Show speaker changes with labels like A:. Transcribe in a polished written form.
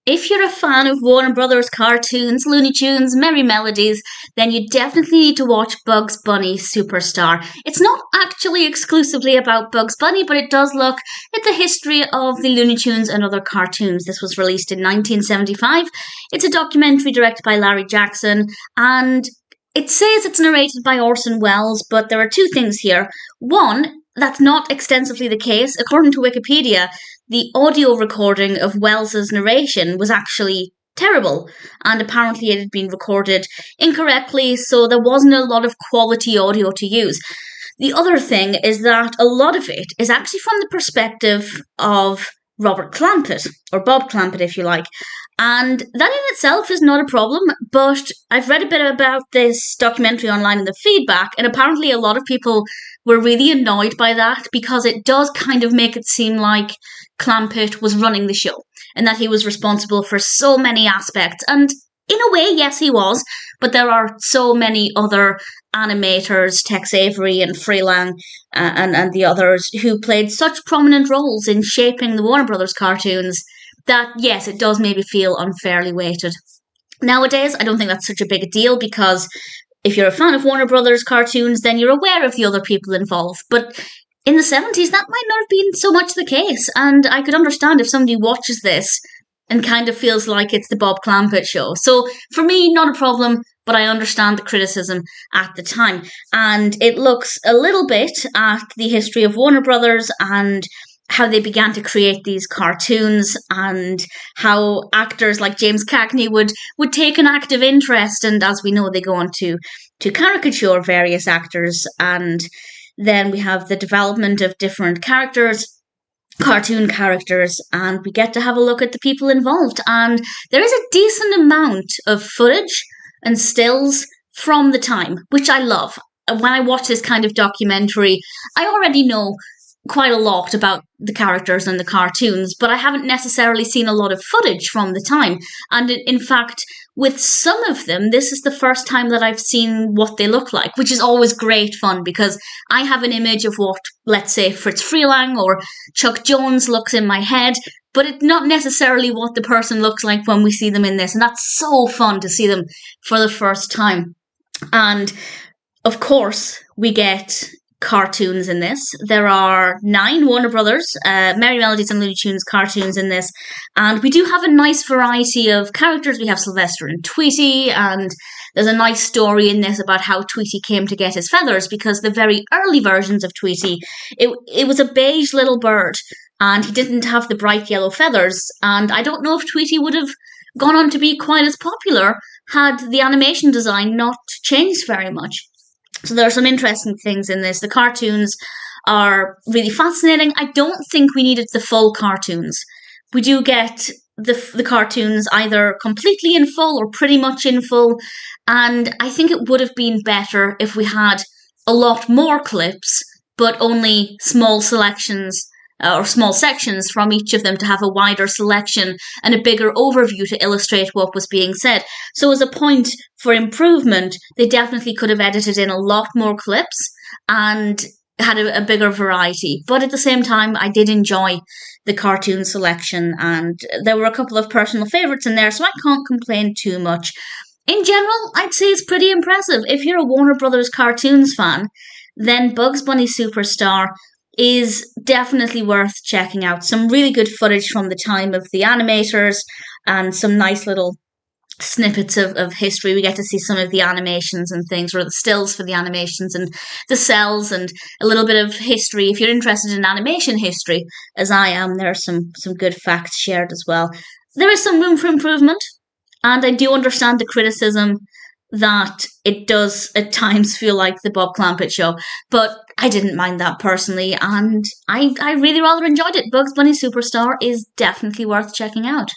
A: If you're a fan of Warner Brothers cartoons, Looney Tunes, Merry Melodies, then you definitely need to watch Bugs Bunny Superstar. It's not actually exclusively about Bugs Bunny, but it does look at the history of the Looney Tunes and other cartoons. This was released in 1975. It's a documentary directed by Larry Jackson, and it says it's narrated by Orson Welles, but there are two things here. One, that's not extensively the case. According to Wikipedia, the audio recording of Wells's narration was actually terrible, and apparently it had been recorded incorrectly, so there wasn't a lot of quality audio to use. The other thing is that a lot of it is actually from the perspective of Robert Clampett, or Bob Clampett if you like, and that in itself is not a problem, but I've read a bit about this documentary online in the feedback, and apparently a lot of people were really annoyed by that because it does kind of make it seem like Clampett was running the show and that he was responsible for so many aspects. And in a way, yes, he was, but there are so many other animators, Tex Avery and Freleng and the others, who played such prominent roles in shaping the Warner Brothers cartoons that, yes, it does maybe feel unfairly weighted. Nowadays, I don't think that's such a big a deal because if you're a fan of Warner Brothers cartoons, then you're aware of the other people involved. But in the 70s, that might not have been so much the case. And I could understand if somebody watches this and kind of feels like it's the Bob Clampett show. So for me, not a problem, but I understand the criticism at the time. And it looks a little bit at the history of Warner Brothers and how they began to create these cartoons and how actors like James Cagney would take an active interest, and as we know, they go on to caricature various actors. And then we have the development of different characters, cartoon characters, and we get to have a look at the people involved. And there is a decent amount of footage and stills from the time, which I love. When I watch this kind of documentary, I already know quite a lot about the characters and the cartoons, but I haven't necessarily seen a lot of footage from the time. And in fact, with some of them, this is the first time that I've seen what they look like, which is always great fun because I have an image of what, let's say, Fritz Freleng or Chuck Jones looks in my head, but it's not necessarily what the person looks like when we see them in this. And that's so fun to see them for the first time. And of course, we get cartoons in this. There are 9 Warner Brothers, Merry Melodies and Looney Tunes cartoons in this, and we do have a nice variety of characters. We have Sylvester and Tweety, and there's a nice story in this about how Tweety came to get his feathers, because the very early versions of Tweety, it was a beige little bird, and he didn't have the bright yellow feathers, and I don't know if Tweety would have gone on to be quite as popular had the animation design not changed very much. So there are some interesting things in this. The cartoons are really fascinating. I don't think we needed the full cartoons. We do get the cartoons either completely in full or pretty much in full. And I think it would have been better if we had a lot more clips, but only small selections or small sections from each of them to have a wider selection and a bigger overview to illustrate what was being said. So as a point for improvement, they definitely could have edited in a lot more clips and had a bigger variety. But at the same time, I did enjoy the cartoon selection, and there were a couple of personal favourites in there, so I can't complain too much. In general, I'd say it's pretty impressive. If you're a Warner Brothers cartoons fan, then Bugs Bunny Superstar is definitely worth checking out. Some really good footage from the time of the animators and some nice little snippets of history. We get to see some of the animations and things, or the stills for the animations and the cells, and a little bit of history. If you're interested in animation history, as I am, there are some good facts shared as well. There is some room for improvement, and I do understand the criticism that it does at times feel like the Bob Clampett show, but I didn't mind that personally, and I really rather enjoyed it. Bugs Bunny Superstar is definitely worth checking out.